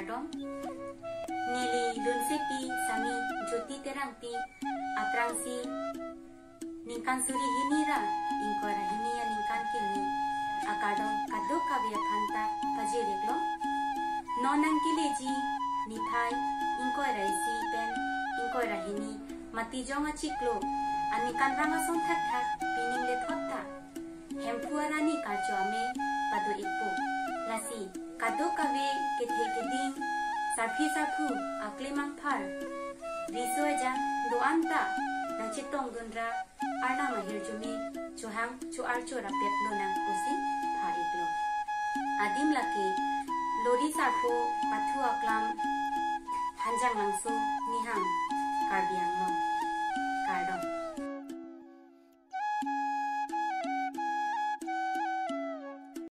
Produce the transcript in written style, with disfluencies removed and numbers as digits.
kardom nili dunsepi sami joti terangpi aprangsi ningkan suri hinira ingkora hinia ningkan kilni akadom kado kavya phanta pajereglo nonang kileji nithai ingkora isi pen ingkora hini mati jonga chiklo ani kanranga sonthak thak pining le thotta hempuarani kajo ame padu ipu lasi kado kave kethe keding sarphi sarphu aklemang phar risoja doanta nang chitong gunra arna mahir jumi chuhang chuar chora petlo nang kusi pha iglo adim laki lori sarpho pathu aklam hanjang langso nihang karbiang lo kardom